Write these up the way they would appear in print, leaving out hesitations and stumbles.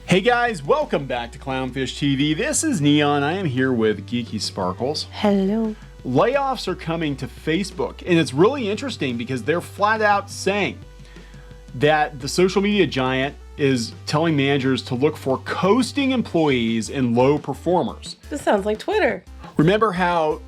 Hey guys, welcome back to Clownfish TV. This is Neon. I am here with Geeky Sparkles. Hello. Layoffs are coming to Facebook, and it's really interesting because they're flat out saying that the social media giant is telling managers to look for coasting employees and low performers. This sounds like Twitter. Remember how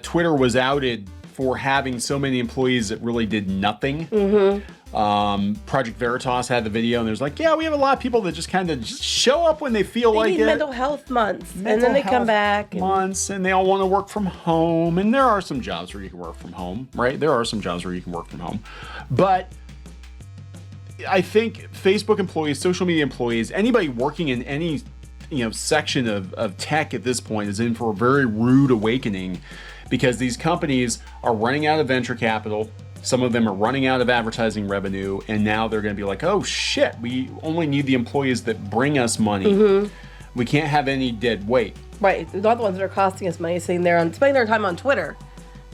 Twitter was outed for having so many employees that really did nothing? Project Veritas had the video, and there's like, yeah, we have a lot of people that just kind of show up when they feel like it. Mental health months, and then they come back. And they all want to work from home. And there are some jobs where you can work from home, right? There are some jobs where you can work from home. But I think Facebook employees, social media employees, anybody working in any section of tech at this point is in for a very rude awakening, because these companies are running out of venture capital. Some of them are running out of advertising revenue, and now they're going to be like, oh shit, we only need the employees that bring us money. We can't have any dead weight. Right, they're not the ones that are costing us money, spending their time on Twitter,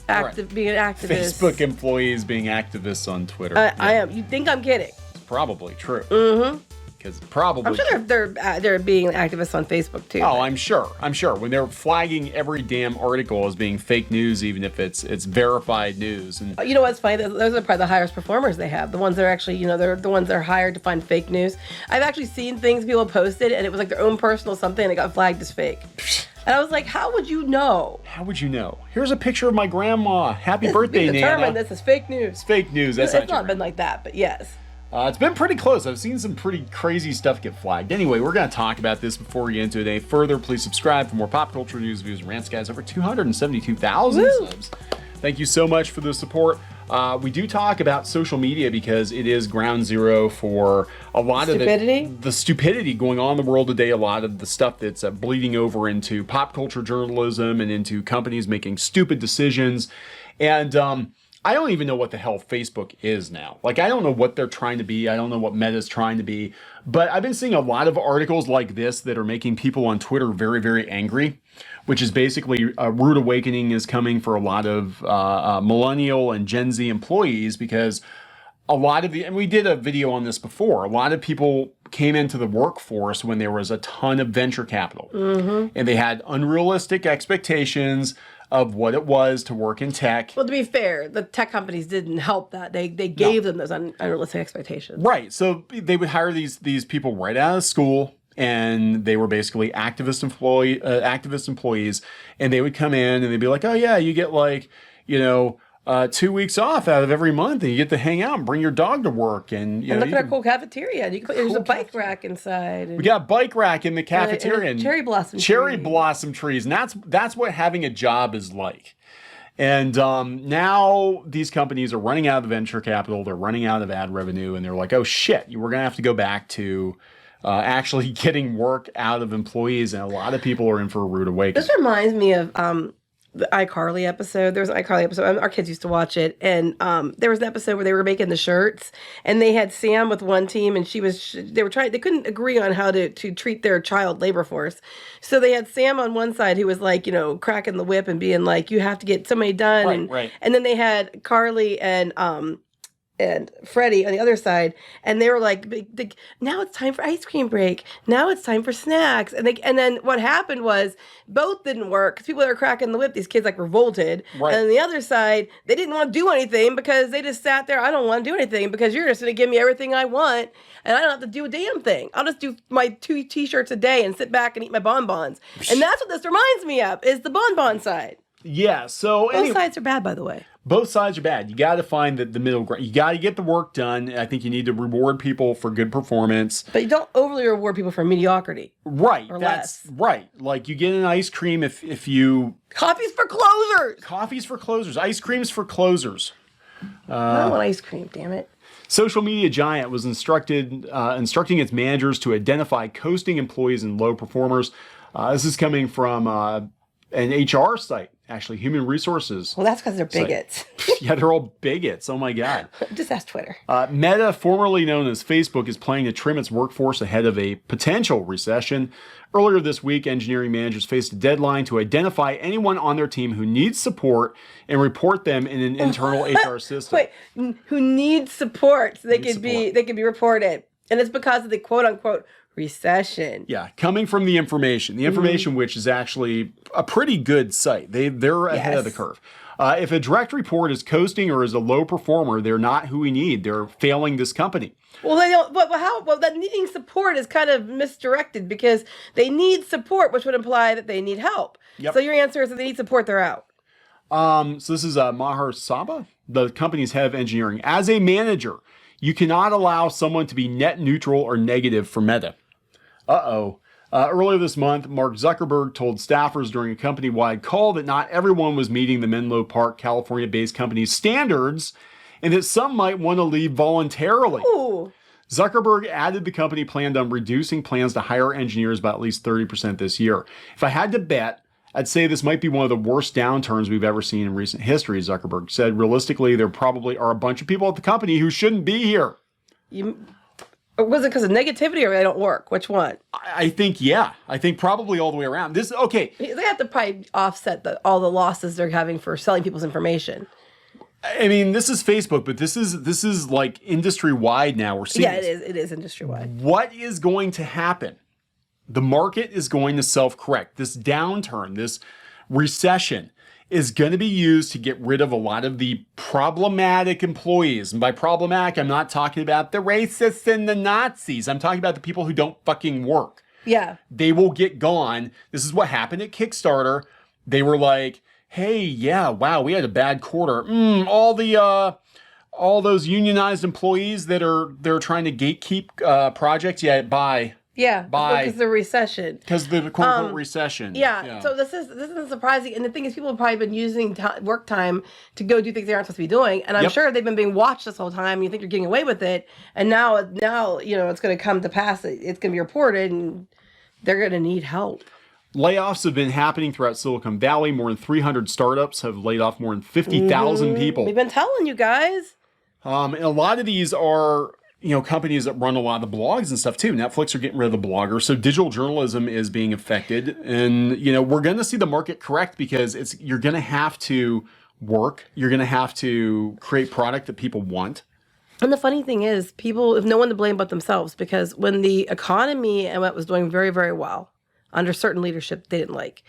being an activist. Facebook employees being activists on Twitter. I am. You think I'm kidding? It's probably true. Because I'm sure they're being activists on Facebook too. Oh, I'm sure. When they're flagging every damn article as being fake news, even if it's verified news. And you know what's funny? Those are probably the highest performers they have. The ones that are actually, they're the ones that are hired to find fake news. I've actually seen things people posted, and it was like their own personal something, and it got flagged as fake. And I was like, how would you know? How would you know? Here's a picture of my grandma. Happy birthday, Nana. Determined this is fake news. It's fake news. It's not been like that, but yes. It's been pretty close. I've seen some pretty crazy stuff get flagged. Anyway, we're going to talk about this before we get into it any further. Please subscribe for more pop culture news, views, and rants, guys. Over 272,000 subs. Thank you so much for the support. We do talk about social media because it is ground zero for a lot of the stupidity going on in the world today. A lot of the stuff that's bleeding over into pop culture journalism and into companies making stupid decisions. And I don't even know what the hell Facebook is now. Like, I don't know what they're trying to be. I don't know what Meta's trying to be. But I've been seeing a lot of articles like this that are making people on Twitter very, very angry, which is basically a rude awakening is coming for a lot of millennial and Gen Z employees, because a lot of and we did a video on this before, a lot of people came into the workforce when there was a ton of venture capital. And they had unrealistic expectations of what it was to work in tech. Well, to be fair, the tech companies didn't help that. They gave them those unrealistic expectations. Right. So they would hire these people right out of school, and they were basically activist employees, and they would come in and they'd be like, oh yeah, you get like, 2 weeks off out of every month, and you get to hang out and bring your dog to work. And look at our cool cafeteria. There's a bike rack inside. We got a bike rack in the cafeteria. And cherry blossom trees. And that's what having a job is like. And now these companies are running out of venture capital. They're running out of ad revenue. And they're like, oh shit, we're going to have to go back to actually getting work out of employees. And a lot of people are in for a rude awakening. This reminds me of the iCarly episode. There was an iCarly episode. Our kids used to watch it, and there was an episode where they were making the shirts, and they had Sam with one team, and they couldn't agree on how to treat their child labor force. So they had Sam on one side, who was like, cracking the whip and being like, you have to get so many done. Right. And then they had Carly and Freddie on the other side, and they were like, now it's time for ice cream break. Now it's time for snacks. And then what happened was both didn't work because people that were cracking the whip, these kids revolted. Right. And on the other side, they didn't want to do anything because they just sat there. I don't want to do anything because you're just going to give me everything I want, and I don't have to do a damn thing. I'll just do my 2 t-shirts a day and sit back and eat my bonbons. And that's what this reminds me of, is the bonbon side. Yeah, so both sides are bad, by the way. Both sides are bad. You got to find the middle ground. You got to get the work done. I think you need to reward people for good performance. But you don't overly reward people for mediocrity. Right. Or that's less. Right. Like, you get an ice cream if you... Coffee's for closers! Coffee's for closers. Ice cream's for closers. I don't want ice cream, damn it. Social media giant was instructing its managers to identify coasting employees and low performers. This is coming from an HR site, actually, human resources. Well, that's because they're bigots. Yeah, they're all bigots. Oh my God. Just ask Twitter. Meta, formerly known as Facebook, is planning to trim its workforce ahead of a potential recession. Earlier this week, engineering managers faced a deadline to identify anyone on their team who needs support and report them in an internal HR system. Wait, who needs support so they could be reported. And it's because of the quote unquote recession. Yeah, coming from the information, which is actually a pretty good site. They're ahead of the curve. If a direct report is coasting or is a low performer, they're not who we need. They're failing this company. Well, they don't. But how? Well, that needing support is kind of misdirected because they need support, which would imply that they need help. Yep. So your answer is that they need support. They're out. So this is Maher Saba, the company's head of engineering. As a manager, you cannot allow someone to be net neutral or negative for Meta. Earlier this month, Mark Zuckerberg told staffers during a company-wide call that not everyone was meeting the Menlo Park, California-based company's standards and that some might want to leave voluntarily. Ooh. Zuckerberg added the company planned on reducing plans to hire engineers by at least 30% this year. If I had to bet, I'd say this might be one of the worst downturns we've ever seen in recent history, Zuckerberg said. Realistically, there probably are a bunch of people at the company who shouldn't be here. Was it because of negativity or they don't work? Which one? I think, yeah. I think probably all the way around. They have to probably offset all the losses they're having for selling people's information. I mean, this is Facebook, but this is like industry-wide now. We're seeing Yeah, it is industry-wide. What is going to happen? The market is going to self-correct. This downturn, this recession is going to be used to get rid of a lot of the problematic employees. And by problematic, I'm not talking about the racists and the Nazis. I'm talking about the people who don't fucking work. Yeah. They will get gone. This is what happened at Kickstarter. They were like, hey, yeah, wow, we had a bad quarter. All those unionized employees they're trying to gatekeep projects, bye. Yeah, bye. Because the recession. Because the quote-unquote recession. Yeah, so this isn't surprising. And the thing is, people have probably been using work time to go do things they aren't supposed to be doing. And I'm sure they've been being watched this whole time. And you think you're getting away with it. And now it's going to come to pass. It's going to be reported and they're going to need help. Layoffs have been happening throughout Silicon Valley. More than 300 startups have laid off more than 50,000 people. We've been telling you guys. And a lot of these are, companies that run a lot of the blogs and stuff too. Netflix are getting rid of the bloggers. So digital journalism is being affected. And, we're going to see the market correct because you're going to have to work. You're going to have to create product that people want. And the funny thing is, people have no one to blame but themselves because when the economy was doing very, very well, under certain leadership they didn't like.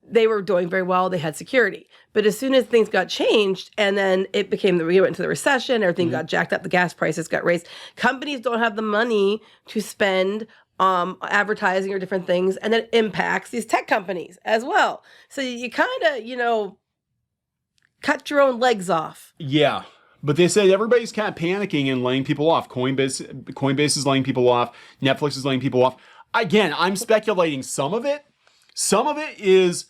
They were doing very well. They had security. But as soon as things got changed and then we went into the recession, everything got jacked up, the gas prices got raised. Companies don't have the money to spend advertising or different things. And that impacts these tech companies as well. So you kind of, cut your own legs off. Yeah. But they said everybody's kind of panicking and laying people off. Coinbase is laying people off. Netflix is laying people off. Again, I'm speculating some of it is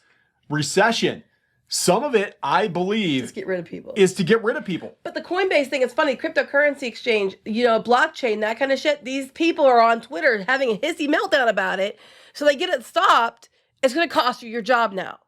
recession. Some of it, I believe, Just get rid of people. Is to get rid of people. But the Coinbase thing, it's funny, cryptocurrency exchange, blockchain, that kind of shit, these people are on Twitter having a hissy meltdown about it. So they get it stopped. It's going to cost you your job now.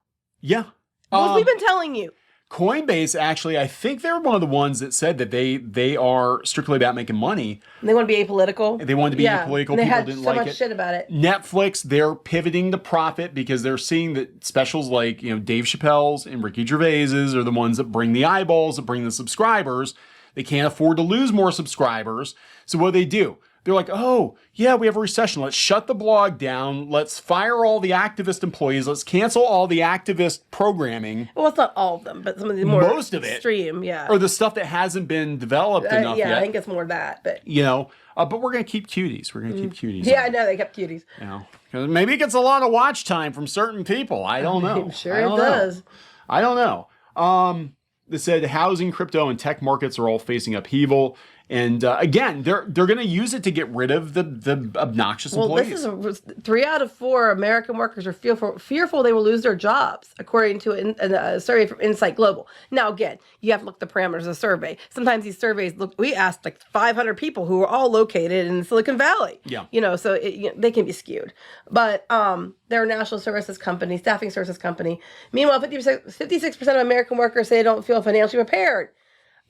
Yeah. We've been telling you. Coinbase, actually, I think they're one of the ones that said that they are strictly about making money. And they want to be apolitical. They wanted to be apolitical. And they People had didn't so like much it. shit about it. Netflix, they're pivoting to profit because they're seeing that specials like Dave Chappelle's and Ricky Gervais's are the ones that bring the eyeballs, that bring the subscribers. They can't afford to lose more subscribers. So what do? They're like, oh, yeah, we have a recession. Let's shut the blog down. Let's fire all the activist employees. Let's cancel all the activist programming. Well, it's not all of them, but some of the more most of it, extreme, yeah. Or the stuff that hasn't been developed enough yet. I think it's more of that. But but we're going to keep cuties. We're going to keep cuties. Yeah, I know, they kept cuties. Because maybe it gets a lot of watch time from certain people. I don't know. I'm sure it does. I don't know. They said housing, crypto, and tech markets are all facing upheaval. And again, they're going to use it to get rid of the obnoxious employees. Well, 3 out of 4 American workers are fearful they will lose their jobs, according to a survey from Insight Global. Now, again, you have to look at the parameters of the survey. Sometimes these surveys we asked like 500 people who are all located in Silicon Valley. Yeah. So they can be skewed. But they're a national services company, staffing services company. Meanwhile, 56% of American workers say they don't feel financially prepared.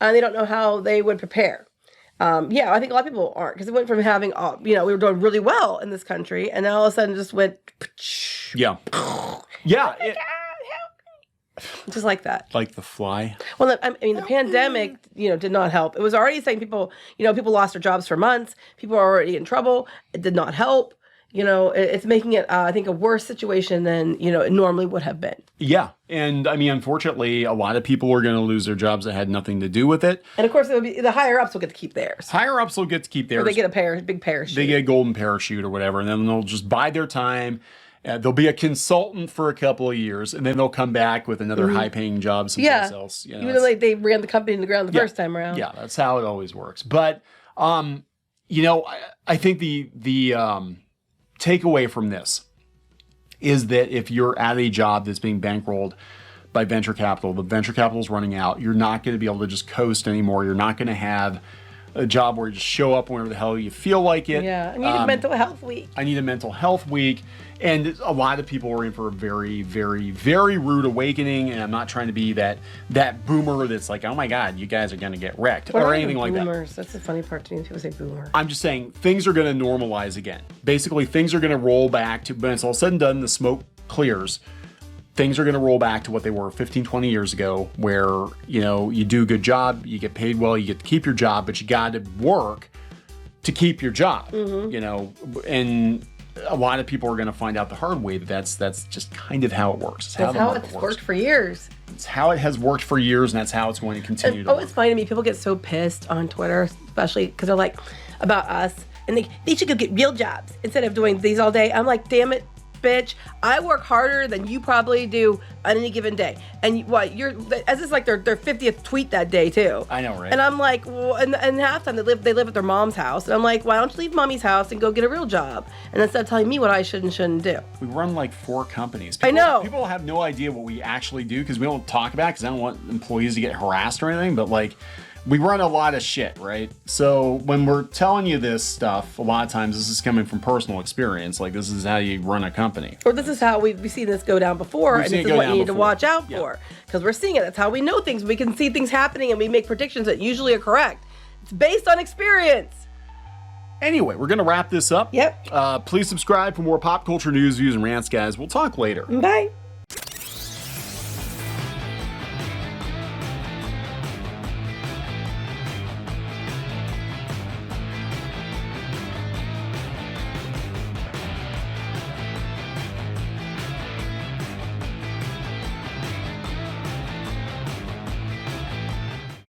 And they don't know how they would prepare. I think a lot of people aren't because it went from having, we were doing really well in this country, and then all of a sudden it just went. Yeah. Yeah. Just like that. Like the fly. Well, I mean, the pandemic, did not help. It was already saying people lost their jobs for months. People are already in trouble. It did not help. It's making it, I think, a worse situation than, it normally would have been. Yeah. And I mean, unfortunately, a lot of people are going to lose their jobs that had nothing to do with it. And of course, the higher ups will get to keep theirs. Higher ups will get to keep theirs. Or they get a big parachute. They get a golden parachute or whatever, and then they'll just bide their time. They'll be a consultant for a couple of years, and then they'll come back with another high-paying job someplace else. Even though they ran the company to the ground the first time around. Yeah, that's how it always works. But, I think the takeaway from this is that if you're at a job that's being bankrolled by venture capital, the venture capital is running out, you're not going to be able to just coast anymore. You're not going to have a job where you just show up whenever the hell you feel like it. Yeah, I need a mental health week. I need a mental health week. And a lot of people are in for a very, very, very rude awakening. And I'm not trying to be that boomer that's like, oh my God, you guys are going to get wrecked or anything like that. Boomers. That's the funny part to me. People say boomer. I'm just saying things are going to normalize again. Basically, things are going to roll back to, when it's all said and done, the smoke clears. Things are going to roll back to what they were 15, 20 years ago, where, you do a good job, you get paid well, you get to keep your job, but you got to work to keep your job, and a lot of people are going to find out the hard way that that's just kind of how it works. That's how it's worked for years. It's how it has worked for years, and that's how it's going to continue to work. It's funny to me. People get so pissed on Twitter, especially because they're like, about us, and they should go get real jobs instead of doing these all day. I'm like, damn it, bitch, I work harder than you probably do on any given day. And as it's like their 50th tweet that day too. I know, right? And I'm like, well, and half the time they live at their mom's house. And I'm like, why don't you leave mommy's house and go get a real job? And instead of telling me what I should and shouldn't do. We run like 4 companies. I know. People have no idea what we actually do because we don't talk about it because I don't want employees to get harassed or anything. But like, we run a lot of shit, right? So when we're telling you this stuff, a lot of times this is coming from personal experience. Like, this is how you run a company. Or this is how we've seen this go down before, and this is what you need to watch out for. Because we're seeing it. That's how we know things. We can see things happening, and we make predictions that usually are correct. It's based on experience. Anyway, we're going to wrap this up. Yep. Please subscribe for more pop culture news, views, and rants, guys. We'll talk later. Bye.